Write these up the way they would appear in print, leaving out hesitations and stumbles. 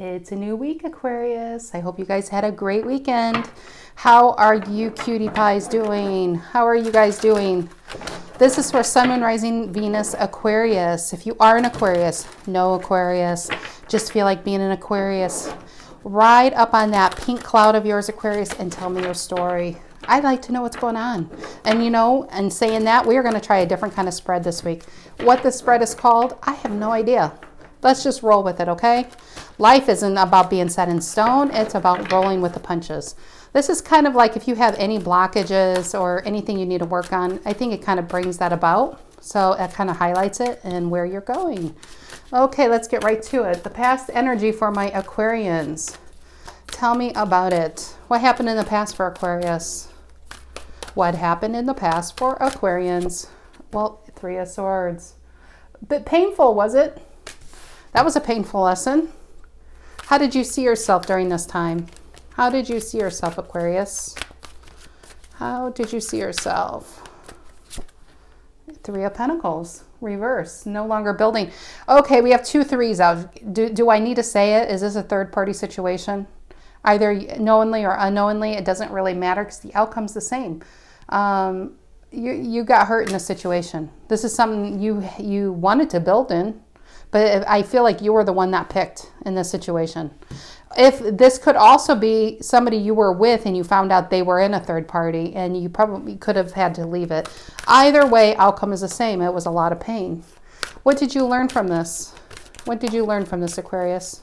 It's a new week, Aquarius. I hope you guys had a great weekend. How are you cutie pies doing? How are you guys doing? This is for Sun, Moon, Rising, Venus, Aquarius. If you are an Aquarius, no Aquarius, just feel like being an Aquarius. Ride up on that pink cloud of yours, Aquarius, and tell me your story. I'd like to know what's going on. And you know, and saying that, we are going to try a different kind of spread this week. What the spread is called, I have no idea. Let's just roll with it, okay? Life isn't about being set in stone. It's about rolling with the punches. This is kind of like if you have any blockages or anything you need to work on, I think it kind of brings that about. So it kind of highlights it and where you're going. Okay, let's get right to it. The past energy for my Aquarians. Tell me about it. What happened in the past for Aquarius? What happened in the past for Aquarians? Well, Three of Swords. Bit painful, was it? That was a painful lesson. How did you see yourself during this time? How did you see yourself, Aquarius? How did you see yourself? Three of Pentacles, reverse, no longer building. Okay, we have 2 threes out. Do I need to say it? Is this a third party situation? Either knowingly or unknowingly, it doesn't really matter because the outcome's the same. You got hurt in a situation. This is something you wanted to build in. But I feel like you were the one that picked in this situation. If this could also be somebody you were with and you found out they were in a third party and you probably could have had to leave it. Either way, outcome is the same. It was a lot of pain. What did you learn from this? What did you learn from this, Aquarius?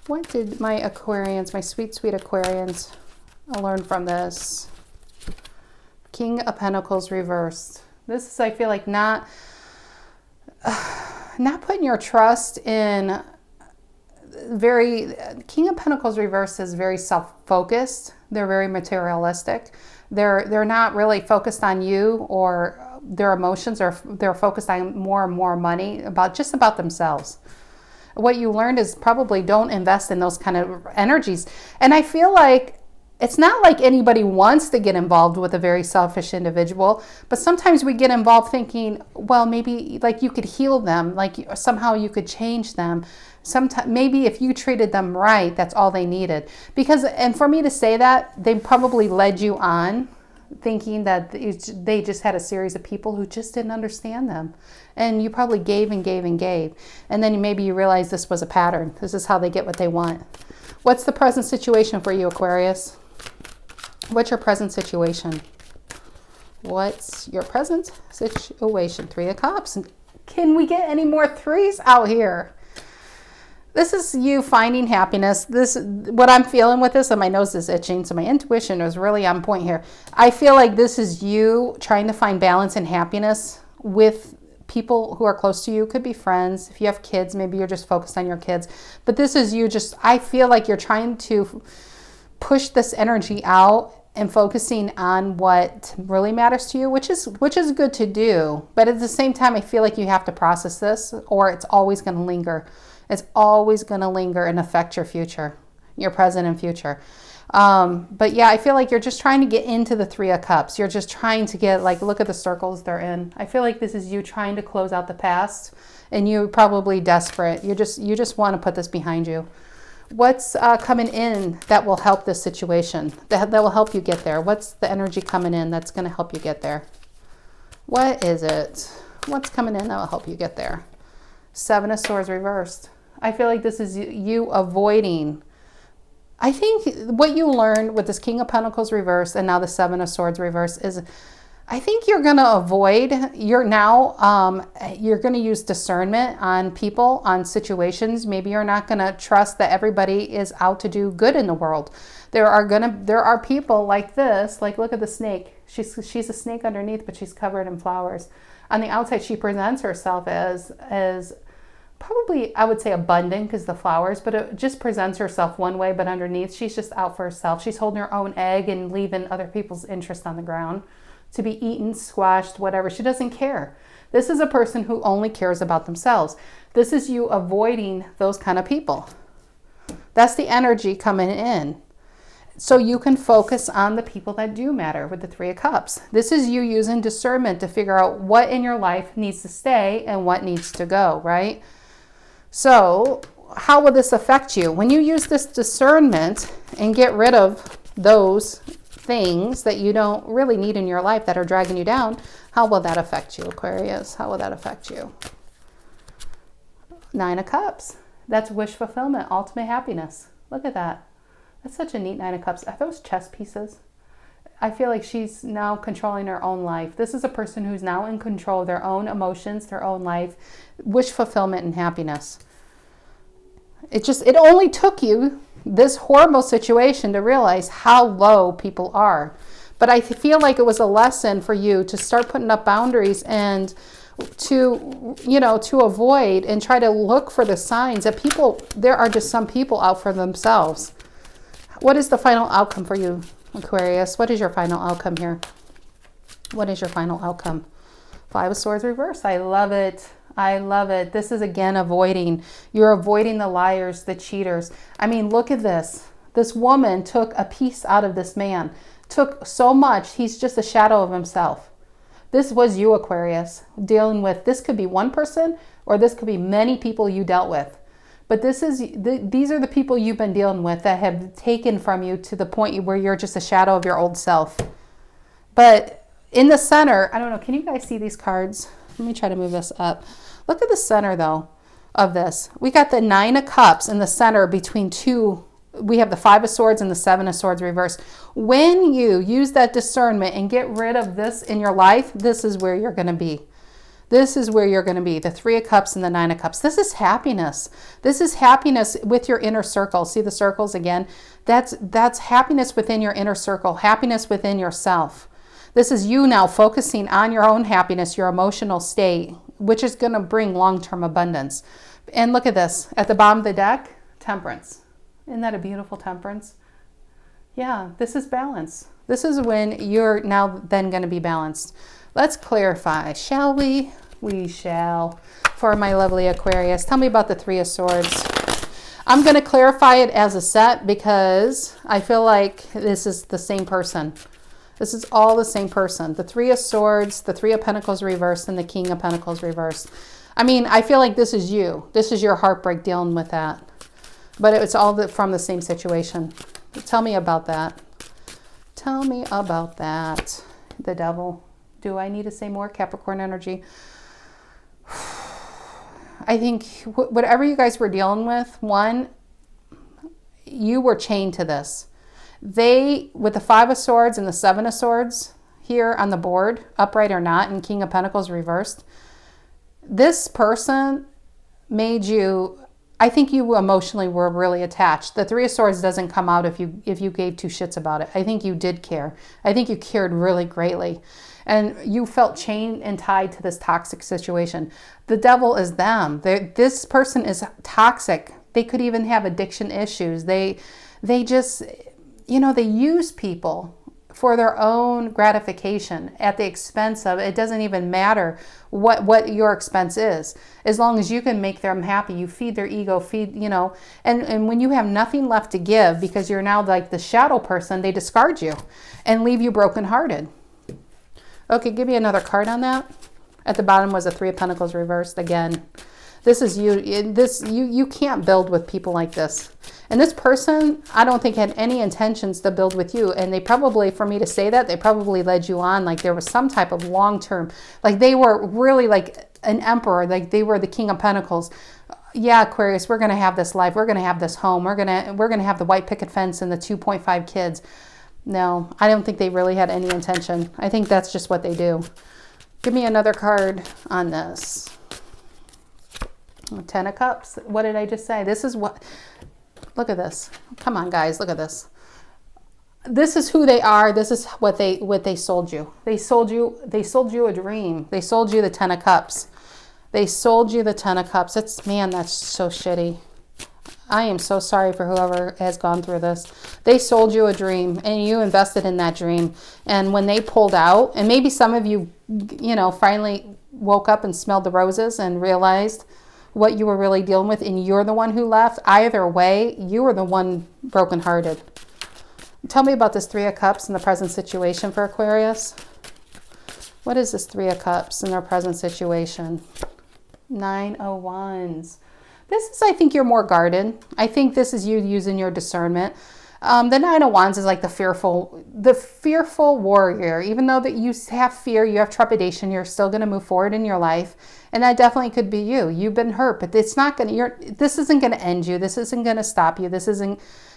What did my Aquarians, my sweet, sweet Aquarians, learn from this? King of Pentacles reversed. This is, I feel like, not putting your trust in King of Pentacles reverse is very self-focused. They're very materialistic. They're not really focused on you or their emotions, or they're focused on more and more money, just about themselves. What you learned is probably don't invest in those kind of energies. And I feel like it's not like anybody wants to get involved with a very selfish individual, but sometimes we get involved thinking, well, maybe like you could heal them, like somehow you could change them. Sometimes, maybe if you treated them right, that's all they needed. And for me to say that, they probably led you on thinking that they just had a series of people who just didn't understand them. And you probably gave and gave and gave. And then maybe you realize this was a pattern. This is how they get what they want. What's the present situation for you, Aquarius? What's your present situation? What's your present situation? 3 of Cups. Can we get any more threes out here? This is you finding happiness. What I'm feeling with this, and my nose is itching, so my intuition is really on point here. I feel like this is you trying to find balance and happiness with people who are close to you. Could be friends. If you have kids, maybe you're just focused on your kids. But this is you I feel like you're trying to push this energy out and focusing on what really matters to you, which is good to do. But at the same time, I feel like you have to process this, or it's always going to linger. It's always going to linger and affect your future, your present and future. But yeah, I feel like you're just trying to get into the 3 of Cups. You're just trying to get, like, look at the circles they're in. I feel like this is you trying to close out the past, and you're probably desperate. You just want to put this behind you. What's coming in that will help this situation, that will help you get there? What's the energy coming in that's going to help you get there? What is it? What's coming in that will help you get there? 7 of Swords reversed. I feel like this is you avoiding. I think what you learned with this King of Pentacles reversed and now the 7 of Swords reversed is, I think you're going to avoid, you're going to use discernment on people, on situations. Maybe you're not going to trust that everybody is out to do good in the world. There are people like this, like look at the snake. She's a snake underneath, but she's covered in flowers. On the outside, she presents herself as probably, I would say, abundant because the flowers, but it just presents herself one way, but underneath, she's just out for herself. She's holding her own egg and leaving other people's interest on the ground to be eaten, squashed, whatever. She doesn't care. This is a person who only cares about themselves. This is you avoiding those kind of people. That's the energy coming in. So you can focus on the people that do matter with the 3 of Cups. This is you using discernment to figure out what in your life needs to stay and what needs to go, right? So how will this affect you? When you use this discernment and get rid of those things that you don't really need in your life that are dragging you down, how will that affect you, Aquarius? How will that affect you? Nine of Cups. That's wish fulfillment, ultimate happiness. Look at that. That's such a neat Nine of Cups. Are those chess pieces? I feel like she's now controlling her own life. This is a person who's now in control of their own emotions, their own life, wish fulfillment and happiness. It only took you this horrible situation to realize how low people are. But I feel like it was a lesson for you to start putting up boundaries and to, to avoid and try to look for the signs that there are just some people out for themselves. What is the final outcome for you, Aquarius? What is your final outcome here? What is your final outcome? Five of Swords reversed. I love it. I love it. This is again avoiding. You're avoiding the liars, the cheaters. I mean, look at this. This woman took a piece out of this man. Took so much. He's just a shadow of himself. This was you, Aquarius, dealing with. This could be one person or this could be many people you dealt with. But these are the people you've been dealing with that have taken from you to the point where you're just a shadow of your old self. But in the center, I don't know, can you guys see these cards? Let me try to move this up. Look at the center, though, of this. We got the Nine of Cups in the center between two. We have the Five of Swords and the Seven of Swords reversed. When you use that discernment and get rid of this in your life, this is where you're going to be. This is where you're going to be. The Three of Cups and the Nine of Cups. This is happiness. This is happiness with your inner circle. See the circles again? That's happiness within your inner circle. Happiness within yourself. This is you now focusing on your own happiness, your emotional state, which is going to bring long-term abundance. And look at this. At the bottom of the deck, Temperance. Isn't that a beautiful Temperance? Yeah, this is balance. This is when you're now then going to be balanced. Let's clarify, shall we? We shall. For my lovely Aquarius, tell me about the Three of Swords. I'm going to clarify it as a set because I feel like this is the same person. This is all the same person. The Three of Swords, the Three of Pentacles reversed, and the King of Pentacles reversed. I mean, I feel like this is you. This is your heartbreak dealing with that. But it's all from the same situation. Tell me about that. Tell me about that. The Devil. Do I need to say more? Capricorn energy. I think whatever you guys were dealing with, one, you were chained to this. With the Five of Swords and the Seven of Swords here on the board, upright or not, and King of Pentacles reversed, this person made you, I think you emotionally were really attached. The Three of Swords doesn't come out if you gave two shits about it. I think you did care. I think you cared really greatly. And you felt chained and tied to this toxic situation. The Devil is them. This person is toxic. They could even have addiction issues. They just, they use people for their own gratification at the expense of, it doesn't even matter what your expense is. As long as you can make them happy, you feed their ego, and when you have nothing left to give because you're now like the shadow person, they discard you and leave you brokenhearted. Okay, give me another card on that. At the bottom was a Three of Pentacles reversed again. This is you. You can't build with people like this. And this person, I don't think had any intentions to build with you. And they probably, for me to say that, they probably led you on like there was some type of long-term, like they were really like an emperor, like they were the King of Pentacles. Yeah, Aquarius, we're going to have this life. We're going to have this home. We're going to have the white picket fence and the 2.5 kids. No, I don't think they really had any intention. I think that's just what they do. Give me another card on this. Ten of Cups. What did I just say? This is what... Look at this. Come on, guys. Look at this. This is who they are. This is what they sold you. They sold you a dream. They sold you the Ten of Cups. They sold you the Ten of Cups. That's so shitty. I am so sorry for whoever has gone through this. They sold you a dream and you invested in that dream. And when they pulled out, and maybe some of you, finally woke up and smelled the roses and realized what you were really dealing with and you're the one who left. Either way, you were the one brokenhearted. Tell me about this Three of Cups in the present situation for Aquarius. What is this Three of Cups in their present situation? Nine of Wands. This is, I think you're more guarded. I think this is you using your discernment. The Nine of Wands is like the fearful warrior. Even though that you have fear, you have trepidation, you're still going to move forward in your life. And that definitely could be you. You've been hurt, but it's not going to, this isn't going to end you. This isn't going to stop you.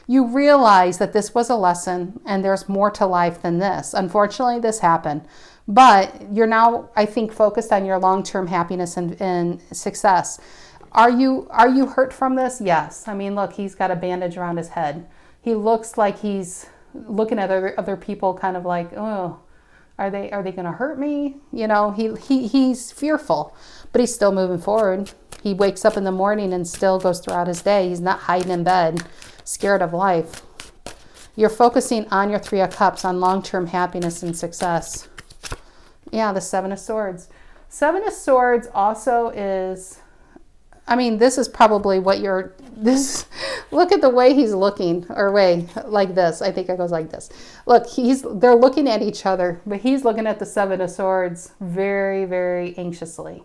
You realize that this was a lesson and there's more to life than this. Unfortunately, this happened. But you're now, I think, focused on your long-term happiness and success. Are you hurt from this? Yes. I mean, look, he's got a bandage around his head. He looks like he's looking at other people kind of like, oh, are they going to hurt me? You know, he's fearful, but he's still moving forward. He wakes up in the morning and still goes throughout his day. He's not hiding in bed, scared of life. You're focusing on your Three of Cups, on long-term happiness and success. Yeah, the Seven of Swords. Seven of Swords also is, I mean, this is probably what look at the way he's looking, or way like this. I think it goes like this. Look, they're looking at each other, but he's looking at the Seven of Swords very, very anxiously.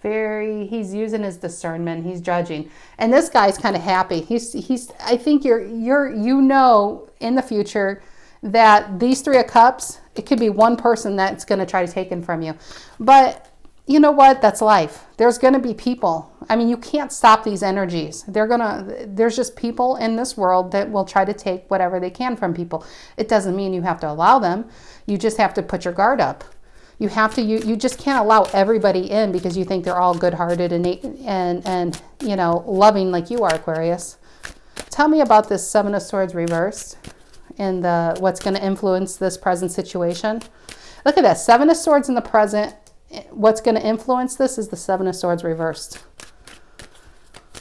He's using his discernment. He's judging. And this guy's kind of happy. I think you know, in the future that these Three of Cups, it could be one person that's going to try to take it from you. But you know what? That's life. There's going to be people. I mean, you can't stop these energies. There's just people in this world that will try to take whatever they can from people. It doesn't mean you have to allow them. You just have to put your guard up. You just can't allow everybody in because you think they're all good-hearted and you know, loving like you are, Aquarius. Tell me about this Seven of Swords reversed and what's going to influence this present situation. Look at this. Seven of Swords in the present. What's going to influence this is the Seven of Swords reversed.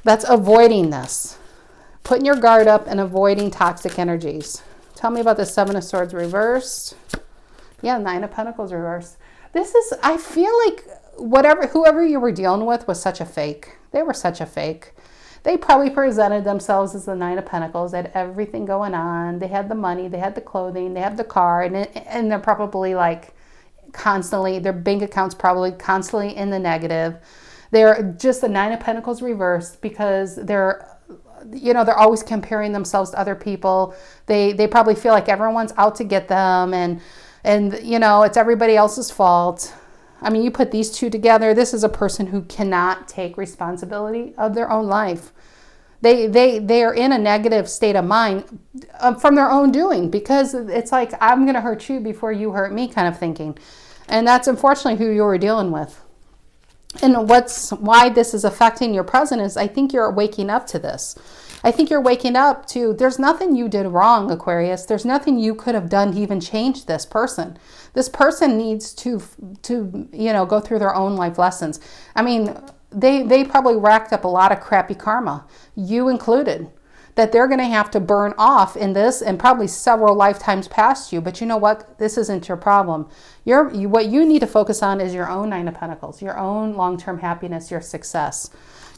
That's avoiding this. Putting your guard up and avoiding toxic energies. Tell me about the Seven of Swords reversed. Yeah, Nine of Pentacles reversed. I feel like whoever you were dealing with was such a fake. They were such a fake. They probably presented themselves as the Nine of Pentacles. They had everything going on. They had the money, they had the clothing, they had the car, and they're probably like constantly, their bank account's probably constantly in the negative. They're just the Nine of Pentacles reversed because they're always comparing themselves to other people. They probably feel like everyone's out to get them and you know, it's everybody else's fault. I mean, you put these two together, this is a person who cannot take responsibility of their own life. They are in a negative state of mind from their own doing, because it's like, I'm going to hurt you before you hurt me kind of thinking. And that's unfortunately who you were dealing with. And why this is affecting your present is I think you're waking up to this. I think you're waking up to, there's nothing you did wrong, Aquarius. There's nothing you could have done to even change this person. This person needs to you know, go through their own life lessons. I mean, they probably racked up a lot of crappy karma, you included, that they're going to have to burn off in this and probably several lifetimes past you. But you know what? This isn't your problem. What you need to focus on is your own Nine of Pentacles, your own long-term happiness, your success.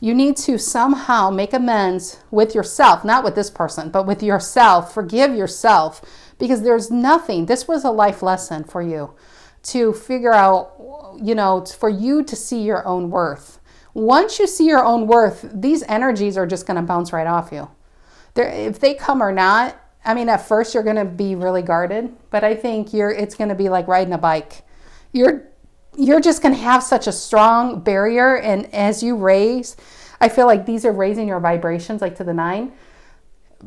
You need to somehow make amends with yourself, not with this person, but with yourself. Forgive yourself, because there's nothing. This was a life lesson for you to figure out, you know, for you to see your own worth. Once you see your own worth, these energies are just going to bounce right off you. If they come or not, I mean, at first you're going to be really guarded, but I think it's going to be like riding a bike. You're just going to have such a strong barrier. And as you raise, I feel like these are raising your vibrations like to the 9.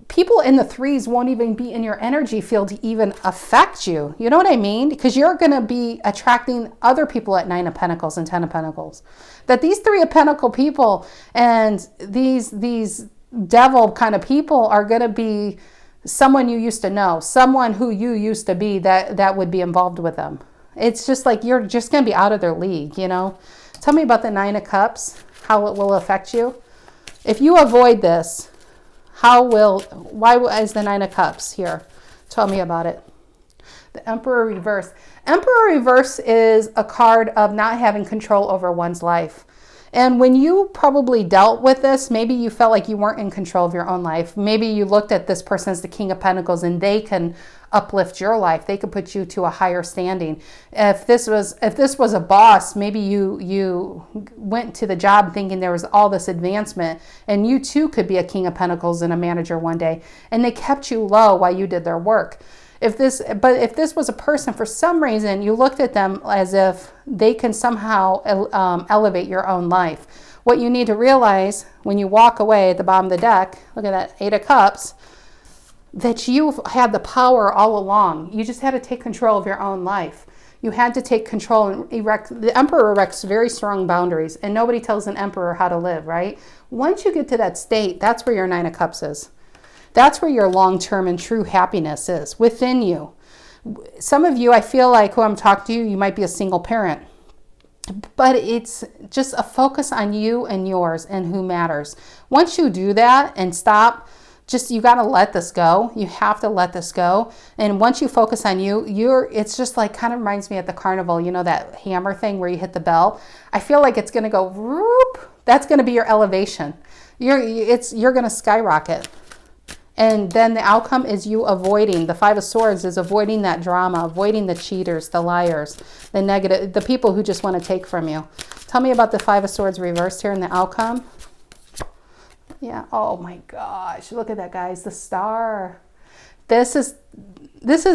People in the 3s won't even be in your energy field to even affect you. You know what I mean? Because you're going to be attracting other people at 9 of Pentacles and 10 of Pentacles. That these 3 of Pentacle people and these devil kind of people are going to be someone you used to know, someone who you used to be that would be involved with them. It's just like you're just going to be out of their league, you know. Tell me about the 9 of Cups, how it will affect you. If you avoid this, why is the 9 of Cups here? Tell me about it. The Emperor reverse. Emperor reverse is a card of not having control over one's life. And when you probably dealt with this, maybe you felt like you weren't in control of your own life. Maybe you looked at this person as the King of Pentacles and they can uplift your life. They could put you to a higher standing. If this was a boss, maybe you went to the job thinking there was all this advancement, and you too could be a King of Pentacles and a manager one day, and they kept you low while you did their work. If this was a person, for some reason, you looked at them as if they can somehow elevate your own life. What you need to realize when you walk away at the bottom of the deck, look at that, 8 of Cups, that you've had the power all along. You just had to take control of your own life. You had to take control and the Emperor erects very strong boundaries, and nobody tells an Emperor how to live, right? Once you get to that state, that's where your 9 of Cups is. That's where your long-term and true happiness is, within you. Some of you, I feel like who I'm talking to, you might be a single parent. But it's just a focus on you and yours and who matters. Once you do that and stop, you got to let this go. You have to let this go. And once you focus on you, it's just like, kind of reminds me at the carnival, you know, that hammer thing where you hit the bell. I feel like it's going to go, whoop. That's going to be your elevation. You're going to skyrocket. And then the outcome is you avoiding, the 5 of Swords is avoiding that drama, avoiding the cheaters, the liars, the negative, the people who just want to take from you. Tell me about the 5 of Swords reversed here in the outcome. Yeah, oh my gosh, look at that, guys, the Star. This is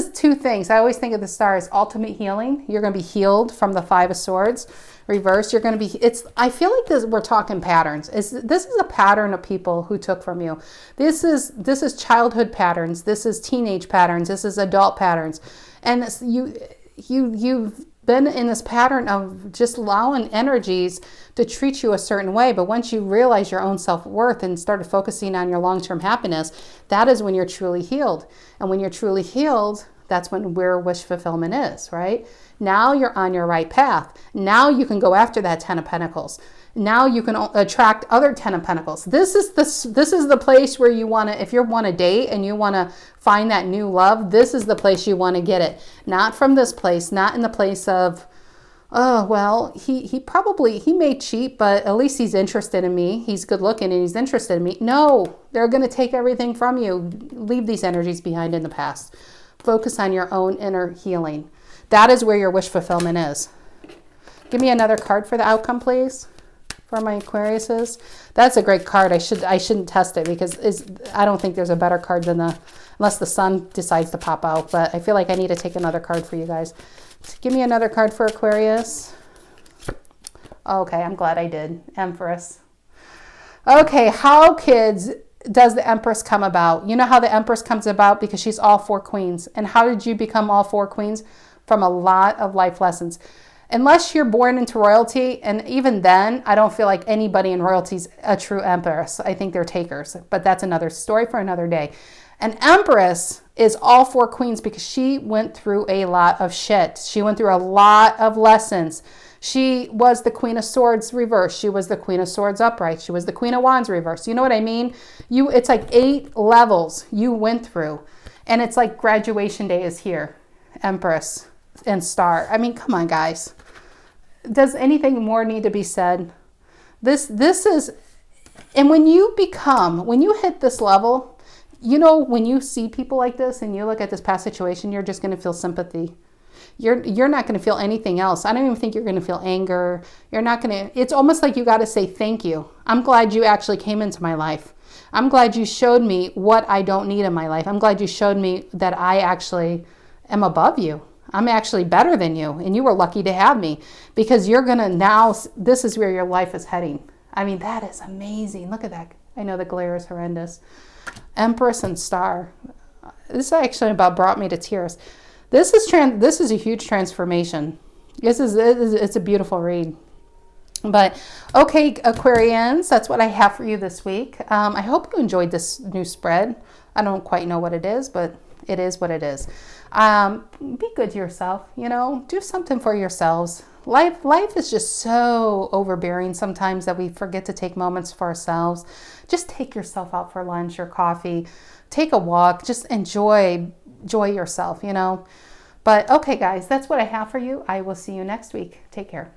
2 things. I always think of the Star as ultimate healing. You're going to be healed from the 5 of Swords. Reverse, you're going to be, I feel like we're talking patterns. This is a pattern of people who took from you. This is childhood patterns. This is teenage patterns. This is adult patterns. And you've been in this pattern of just allowing energies to treat you a certain way. But once you realize your own self-worth and started focusing on your long-term happiness, that is when you're truly healed. And when you're truly healed, that's where wish fulfillment is, right? Now you're on your right path. Now you can go after that 10 of Pentacles. Now you can attract other 10 of Pentacles. This is the place where you want to, if you want to date and you want to find that new love, this is the place you want to get it. Not from this place, not in the place of, oh, well, he may cheat, but at least he's interested in me. He's good looking and he's interested in me. No, they're going to take everything from you. Leave these energies behind in the past. Focus on your own inner healing. That is where your wish fulfillment is. Give me another card for the outcome, please, for my Aquariuses. That's a great card. I shouldn't test it because I don't think there's a better card than unless the sun decides to pop out. But I feel like I need to take another card for you guys. So give me another card for Aquarius. Okay, I'm glad I did. Empress. Okay, how, kids, does the Empress come about? You know how the Empress comes about? Because she's all 4 queens. And how did you become all 4 queens? From a lot of life lessons. Unless you're born into royalty, and even then, I don't feel like anybody in royalty is a true Empress. I think they're takers, but that's another story for another day. An Empress is all 4 queens because she went through a lot of shit. She went through a lot of lessons. She was the Queen of Swords reversed. She was the Queen of Swords upright. She was the Queen of Wands reversed. You know what I mean? It's like 8 levels you went through, and it's like graduation day is here. Empress and Star. I mean, come on, guys. Does anything more need to be said? This is, and when you hit this level, you know, when you see people like this and you look at this past situation, you're just going to feel sympathy. You're not going to feel anything else. I don't even think you're going to feel anger. You're not going to, it's almost like you got to say thank you. I'm glad you actually came into my life. I'm glad you showed me what I don't need in my life. I'm glad you showed me that I actually am above you. I'm actually better than you, and you were lucky to have me, because you're going to now, this is where your life is heading. I mean, that is amazing. Look at that. I know the glare is horrendous. Empress and Star. This actually brought me to tears. This is a huge transformation. It's a beautiful read. But okay, Aquarians, that's what I have for you this week. I hope you enjoyed this new spread. I don't quite know what it is, but it is what it is. Be good to yourself, you know, do something for yourselves. Life is just so overbearing sometimes that we forget to take moments for ourselves. Just take yourself out for lunch or coffee, take a walk, just enjoy yourself, you know. But okay, guys, that's what I have for you. I will see you next week. Take care.